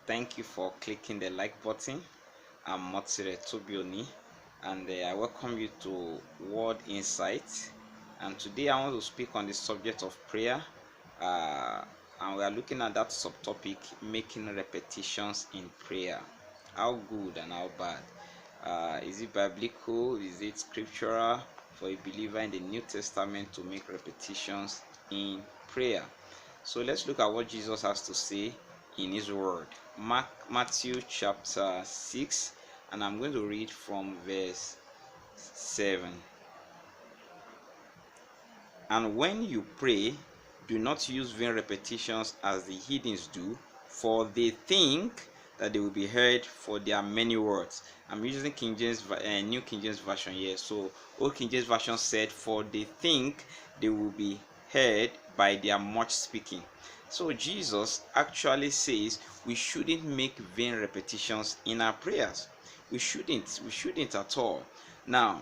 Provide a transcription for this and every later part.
Thank you for clicking the like button. I'm Motsire Tobioni, and I welcome you to Word Insight. And today I want to speak on the subject of prayer. Uh, and we are looking at that subtopic, making repetitions in prayer. How good and how bad? Is it biblical? Is it scriptural for a believer in the New Testament to make repetitions in prayer? So let's look at what Jesus has to say in his word. Matthew chapter 6, and I'm going to read from verse 7. And when you pray, do not use vain repetitions as the heathens do, for they think that they will be heard for their many words. I'm using New King James Version here. So Old King James Version said, for they think they will be heard by their much speaking. So Jesus actually says we shouldn't make vain repetitions in our prayers. We shouldn't at all. Now,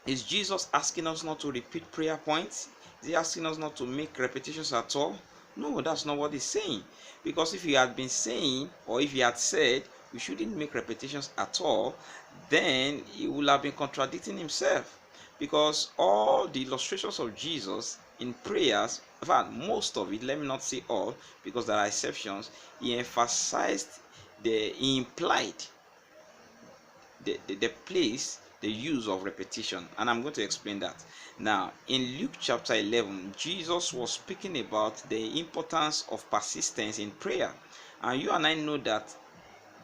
is Jesus asking us not to repeat prayer points? Is he asking us not to make repetitions at all? No, that's not what he's saying. Because if he had been saying, or if he had said, we shouldn't make repetitions at all, then he would have been contradicting himself. Because all the illustrations of Jesus in prayers, in fact, most of it, let me not say all, because there are exceptions, he implied the place, the use of repetition, and I'm going to explain that. Now, in Luke chapter 11, Jesus was speaking about the importance of persistence in prayer, and you and I know that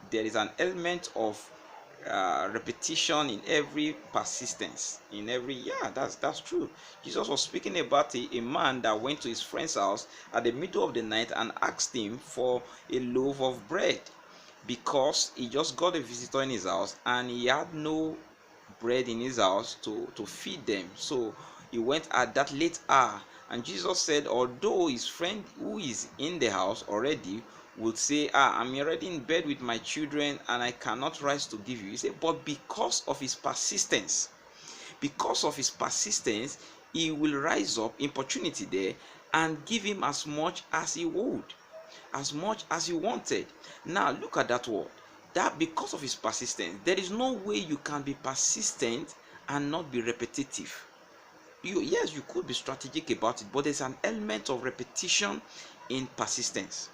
there is an element of repetition in every persistence, in every, that's true. Jesus was speaking about a man that went to his friend's house at the middle of the night and asked him for a loaf of bread, because he just got a visitor in his house and he had no bread in his house to feed them. So he went at that late hour, and Jesus said, although his friend who is in the house already would say, I'm already in bed with my children and I cannot rise to give you. He said, but because of his persistence, he will rise up, opportunity there, and give him as much as he would, as much as he wanted. Now look at that word, that because of his persistence. There is no way you can be persistent and not be repetitive. Yes, you could be strategic about it, but there's an element of repetition in persistence.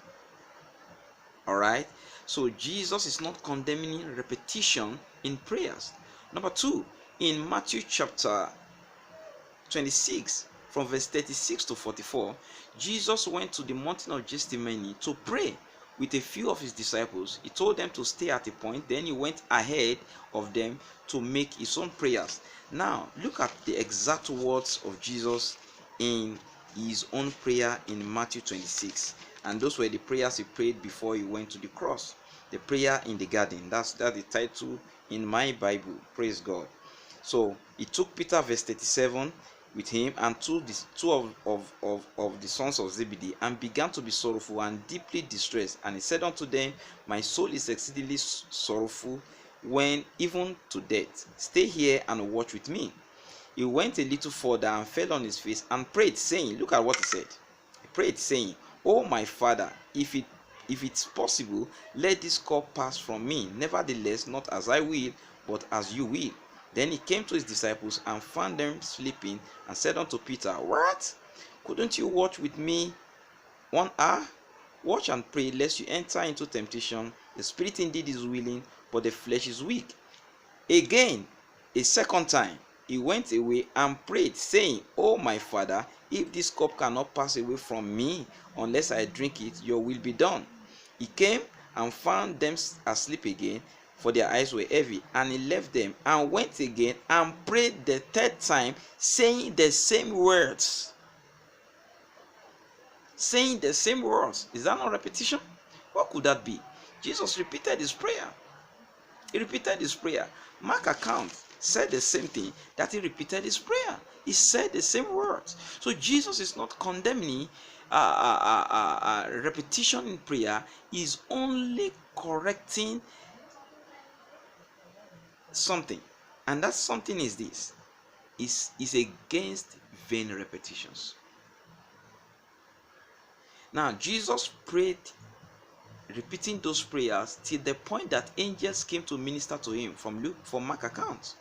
All right, so Jesus is not condemning repetition in prayers. Number two, in Matthew chapter 26, from verse 36 to 44, Jesus went to the mountain of Gethsemane to pray with a few of his disciples. He told them to stay at a point, then he went ahead of them to make his own prayers. Now look at the exact words of Jesus in his own prayer in Matthew 26, and those were the prayers he prayed before he went to the cross. The prayer in the garden, that's the title in my Bible. Praise God. So he took Peter, verse 37, with him, and two of the sons of Zebedee, and began to be sorrowful and deeply distressed. And he said unto them, my soul is exceedingly sorrowful, when even to death. Stay here and watch with me. He went a little further and fell on his face and prayed, saying, look at what he said. He prayed, saying, oh my Father, if it's possible, let this cup pass from me. Nevertheless, not as I will, but as you will. Then he came to his disciples and found them sleeping, and said unto Peter, what? Couldn't you watch with me 1 hour? Watch and pray, lest you enter into temptation. The spirit indeed is willing, but the flesh is weak. Again, a second time, he went away and prayed, saying, oh my Father, if this cup cannot pass away from me unless I drink it, your will be done. He came and found them asleep again, for their eyes were heavy, and he left them and went again and prayed the third time, saying the same words. Saying the same words. Is that not repetition? What could that be? Jesus repeated his prayer. He repeated his prayer. Mark account said the same thing, that he repeated his prayer. He said the same words. So Jesus is not condemning repetition in prayer. He's only correcting something, and that something is this: is against vain repetitions. Now Jesus prayed repeating those prayers till the point that angels came to minister to him from Mark account.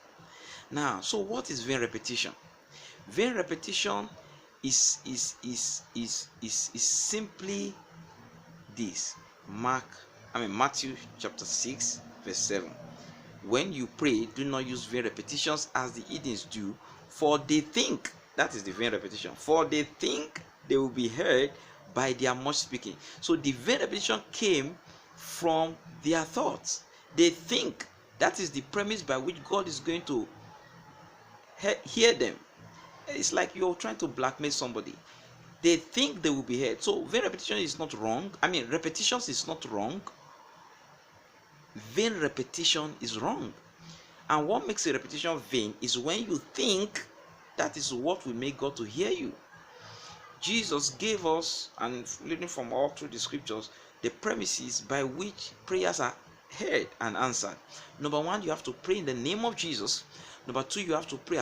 Now, so what is vain repetition? Vain repetition is simply this. Matthew chapter 6 verse 7. When you pray, do not use vain repetitions as the heathens do, for they think, that is the vain repetition, for they think they will be heard by their much speaking. So the vain repetition came from their thoughts. They think, that is the premise by which God is going to hear them. It's like you're trying to blackmail somebody. They think they will be heard. So vain repetition is not wrong. Repetitions is not wrong. Vain repetition is wrong. And what makes a repetition vain is when you think that is what will make God to hear you. Jesus gave us, and reading from all through the scriptures, the premises by which prayers are heard and answered. Number one, you have to pray in the name of Jesus. Number two, you have to pray